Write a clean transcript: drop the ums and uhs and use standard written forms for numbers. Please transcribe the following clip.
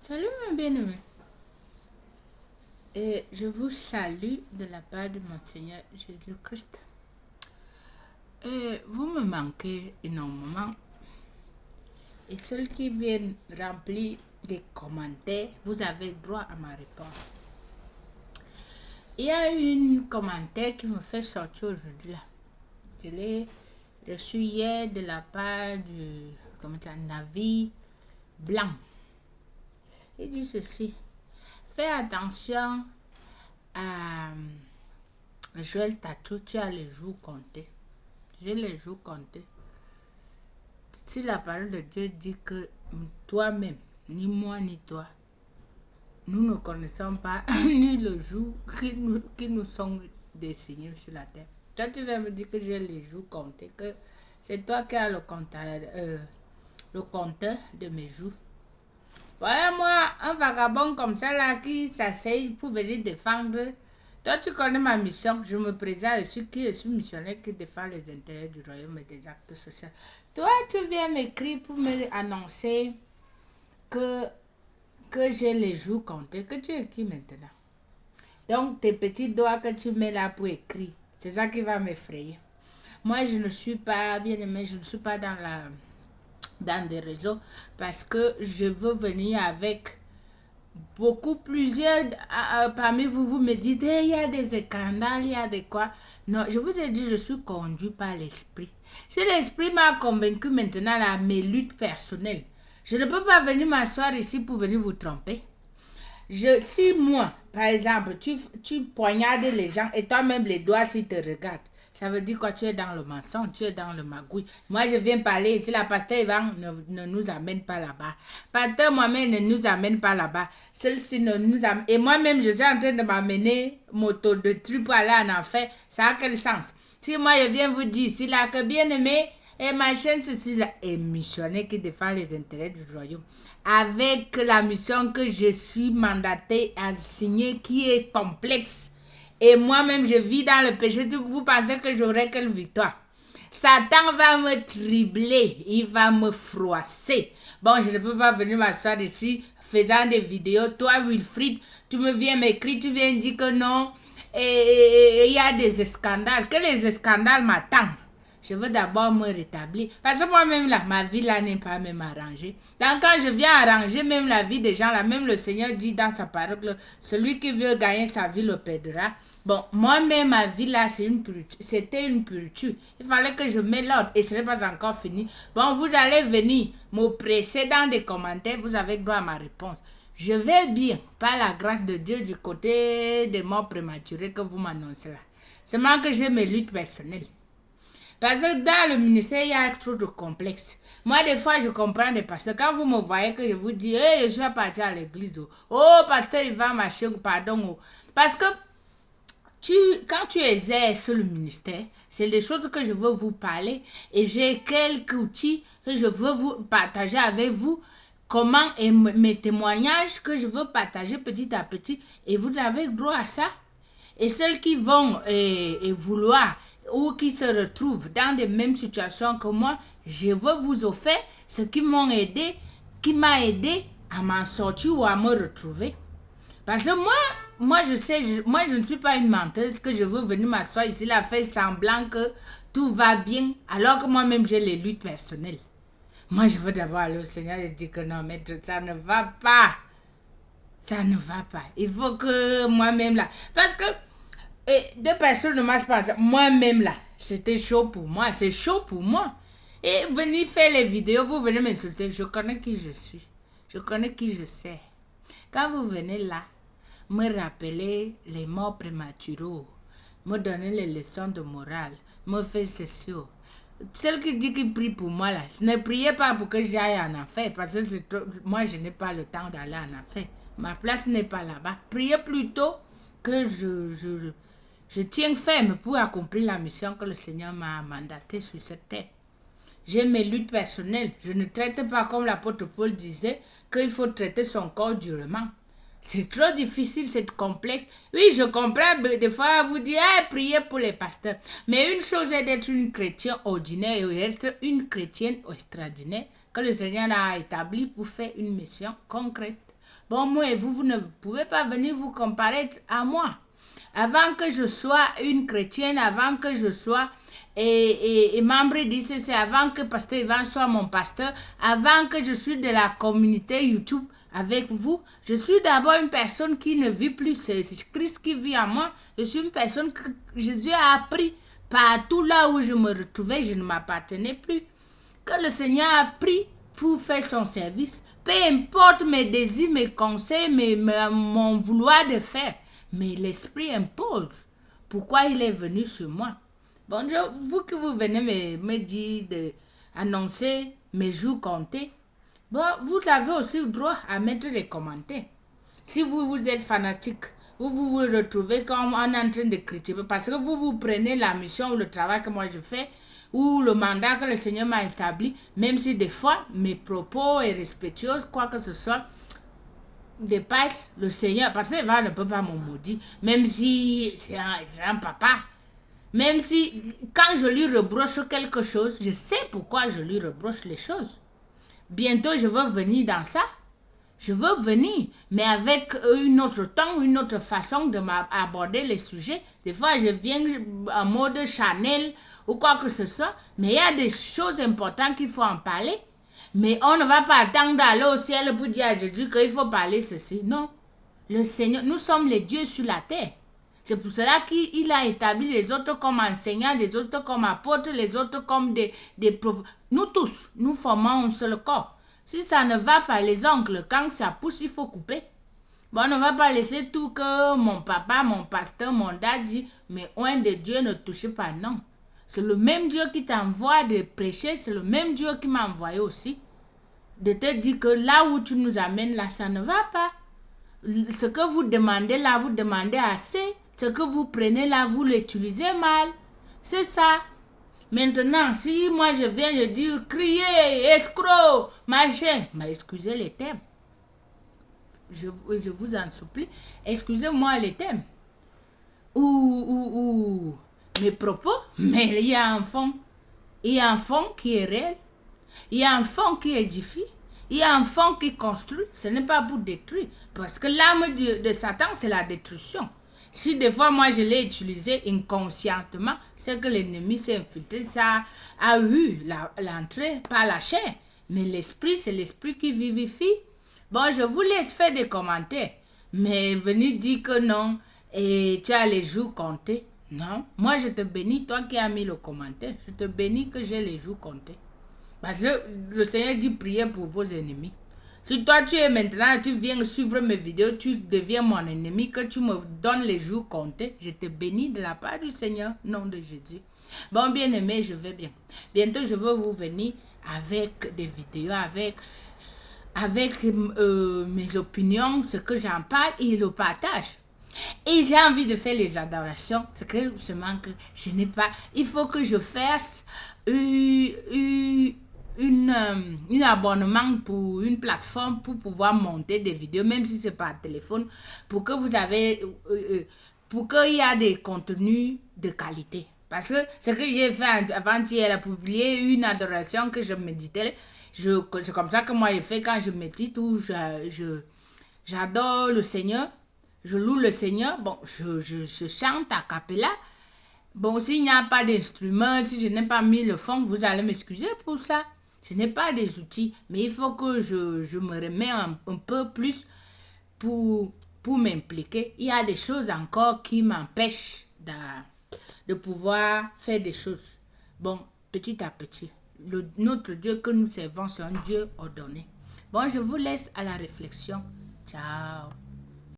Salut mon bien-aimé. Et je vous salue de la part de mon Seigneur Jésus-Christ. Et vous me manquez énormément. Et ceux qui viennent remplir des commentaires, vous avez droit à ma réponse. Il y a un commentaire qui me fait sortir aujourd'hui là. Je l'ai reçu hier de la part du Navi Blanc. Il dit ceci. Fais attention à Joël Tatou, tu as les jours comptés. J'ai les jours comptés. Si la parole de Dieu dit que toi-même, ni moi ni toi, nous ne connaissons pas ni le jour qui nous sont destinés sur la terre. Toi, tu vas me dire que j'ai les jours comptés, que c'est toi qui as le compteur de mes jours. Voilà moi, un vagabond comme ça là qui s'asseye pour venir défendre. Toi, tu connais ma mission. Je me présente, je suis missionnaire qui défend les intérêts du royaume et des actes sociaux. Toi, tu viens m'écrire pour me annoncer que j'ai les jours comptés. Que tu écris maintenant. Donc, tes petits doigts que tu mets là pour écrire, c'est ça qui va m'effrayer. Moi, je ne suis pas, bien aimé, je ne suis pas dans des réseaux parce que je veux venir avec plusieurs parmi vous, vous me dites il y a des scandales, il y a des quoi. Non, je vous ai dit, je suis conduit par l'esprit. Si l'esprit m'a convaincu maintenant à mes luttes personnelles, je ne peux pas venir m'asseoir ici pour venir vous tromper. Si moi, par exemple, tu poignardes les gens et toi-même les doigts s'ils te regardent, ça veut dire quoi? Tu es dans le mensonge, tu es dans le magouille. Moi, je viens parler ici, la pasteur Ivan ne nous amène pas là-bas. Pasteur moi-même ne nous amène pas là-bas. Celle-ci ne nous amène. Et moi-même, je suis en train de m'amener moto de truc pour aller en enfer. Ça a quel sens? Si moi, je viens vous dire ici, là, que bien aimé, et ma chaîne, ceci là, est missionnaire qui défend les intérêts du royaume. Avec la mission que je suis mandatée à signer qui est complexe. Et moi-même, je vis dans le péché. Vous pensez que j'aurai quelle victoire? Satan va me tribler. Il va me froisser. Bon, je ne peux pas venir m'asseoir ici faisant des vidéos. Toi, Wilfried, tu me viens m'écrire. Tu viens dire que non. Et il y a des scandales. Que les scandales m'attendent. Je veux d'abord me rétablir. Parce que moi-même, là, ma vie, là, n'est pas même arrangée. Donc, quand je viens arranger même la vie des gens, là, même le Seigneur dit dans sa parole, celui qui veut gagner sa vie le perdra. Bon, moi-même, ma vie, là, c'était une pourriture. Il fallait que je mette l'ordre et ce n'est pas encore fini. Bon, vous allez venir me presser dans des commentaires. Vous avez droit à ma réponse. Je vais bien, par la grâce de Dieu, du côté des morts prématurés que vous m'annoncez là. Seulement que j'ai mes luttes personnelles. Parce que dans le ministère, il y a trop de complexes. Moi, des fois, je comprends des pasteurs. Quand vous me voyez que je vous dis, hey, je suis parti à l'église. Oh, pasteur, il va marcher, pardon. Oh. Parce que quand tu exerces le ministère, c'est des choses que je veux vous parler. Et j'ai quelques outils que je veux vous partager avec vous. Comment et mes témoignages que je veux partager petit à petit. Et vous avez droit à ça. Et ceux qui vont vouloir ou qui se retrouvent dans les mêmes situations que moi, je veux vous offrir ce qui m'ont aidé, qui m'a aidé à m'en sortir ou à me retrouver. Parce que moi je sais, moi je ne suis pas une menteuse que je veux venir m'asseoir ici, là, faire semblant que tout va bien, alors que moi-même j'ai les luttes personnelles. Moi je veux d'abord aller au Seigneur et dire que non, maître, ça ne va pas. Ça ne va pas. Il faut que moi-même là. Parce que deux personnes ne marchent pas. Moi-même là, c'était chaud pour moi. C'est chaud pour moi. Et venir faire les vidéos, vous venez m'insulter. Je connais qui je suis. Je connais qui je sais. Quand vous venez là, me rappeler les morts prématurés, me donner les leçons de morale, me faire ceci. Celle qui dit qu'il prie pour moi là, ne priez pas pour que j'aille en enfer. Parce que moi, je n'ai pas le temps d'aller en enfer. Ma place n'est pas là-bas. Priez plutôt que je tiens ferme pour accomplir la mission que le Seigneur m'a mandatée sur cette terre. J'ai mes luttes personnelles. Je ne traite pas comme l'apôtre Paul disait qu'il faut traiter son corps durement. C'est trop difficile, c'est complexe. Oui, je comprends des fois vous dire priez pour les pasteurs. Mais une chose est d'être une chrétienne ordinaire et d'être une chrétienne extraordinaire que le Seigneur a établi pour faire une mission concrète. Bon, moi et vous, vous ne pouvez pas venir vous comparer à moi. Avant que je sois une chrétienne, avant que je sois et membre d'ICC, avant que Pasteur Ivan soit mon pasteur, avant que je suis de la communauté YouTube avec vous, je suis d'abord une personne qui ne vit plus, c'est Christ qui vit en moi. Je suis une personne que Jésus a appris partout là où je me retrouvais, je ne m'appartenais plus. Que le Seigneur a pris pour faire son service, peu importe mes désirs, mes conseils, mon vouloir de faire. Mais l'Esprit impose. Pourquoi il est venu sur moi? Bon, vous que vous venez me dire d'annoncer mes jours comptés, bon, vous avez aussi le droit à mettre des commentaires. Si vous êtes fanatique, vous retrouvez comme on est en train de critiquer, parce que vous prenez la mission ou le travail que moi je fais, ou le mandat que le Seigneur m'a établi, même si des fois mes propos est respectueux, quoi que ce soit, dépasse le Seigneur, parce que ne peut pas me maudire, même si c'est un papa. Même si, quand je lui reproche quelque chose, je sais pourquoi je lui reproche les choses. Bientôt, je veux venir dans ça. Je veux venir, mais avec une autre temps, une autre façon de m'aborder les sujets. Des fois, je viens en mode Chanel ou quoi que ce soit, mais il y a des choses importantes qu'il faut en parler. Mais on ne va pas attendre d'aller au ciel pour dire à Jésus qu'il faut parler ceci. Non. Le Seigneur, nous sommes les dieux sur la terre. C'est pour cela qu'il a établi les autres comme enseignants, les autres comme apôtres, les autres comme des prophètes. Nous tous, nous formons un seul corps. Si ça ne va pas, les ongles, quand ça pousse, il faut couper. Bon, on ne va pas laisser tout que mon papa, mon pasteur, mon dad dit, mais oint de Dieu ne touche pas, non. C'est le même Dieu qui t'envoie de prêcher, c'est le même Dieu qui m'a envoyé aussi. De te dire que là où tu nous amènes, là, ça ne va pas. Ce que vous demandez là, vous demandez assez. Ce que vous prenez là, vous l'utilisez mal. C'est ça. Maintenant, si moi je viens, je dis crier, escroc, machin, mais excusez les termes. Je vous en supplie, excusez-moi les termes. Ou mes propos, mais il y a un fond. Il y a un fond qui est réel. Il y a un fond qui édifie. Il y a un fond qui construit. Ce n'est pas pour détruire. Parce que l'âme de Satan, c'est la destruction. Si des fois, moi, je l'ai utilisé inconscientement, c'est que l'ennemi s'est infiltré. Ça a eu l'entrée par la chair. Mais l'esprit, c'est l'esprit qui vivifie. Bon, je vous laisse faire des commentaires. Mais venir dire que non, et tu as les jours comptés. Non. Moi, je te bénis, toi qui as mis le commentaire. Je te bénis que j'ai les jours comptés. Parce que le Seigneur dit priez pour vos ennemis. Si toi tu es maintenant, tu viens suivre mes vidéos, tu deviens mon ennemi, que tu me donnes les jours comptés, je te bénis de la part du Seigneur, nom de Jésus. Bon, bien aimé, je vais bien. Bientôt, je vais vous venir avec des vidéos, avec mes opinions, ce que j'en parle et le partage. Et j'ai envie de faire les adorations, c'est que seulement que je n'ai pas. Il faut que je fasse un abonnement pour une plateforme pour pouvoir monter des vidéos, même si c'est par téléphone, pour que vous avez, pour qu'il y a des contenus de qualité. Parce que ce que j'ai fait avant-hier, elle a publié une adoration que je méditais. C'est comme ça que moi je fais quand je médite ou j'adore le Seigneur. Je loue le Seigneur. Bon, je chante a cappella. Bon, s'il n'y a pas d'instrument, si je n'ai pas mis le fond, vous allez m'excuser pour ça. Je n'ai pas des outils, mais il faut que je me remets un peu plus pour m'impliquer. Il y a des choses encore qui m'empêchent de pouvoir faire des choses. Bon, petit à petit. Notre Dieu que nous servons, c'est un Dieu ordonné. Bon, je vous laisse à la réflexion. Ciao.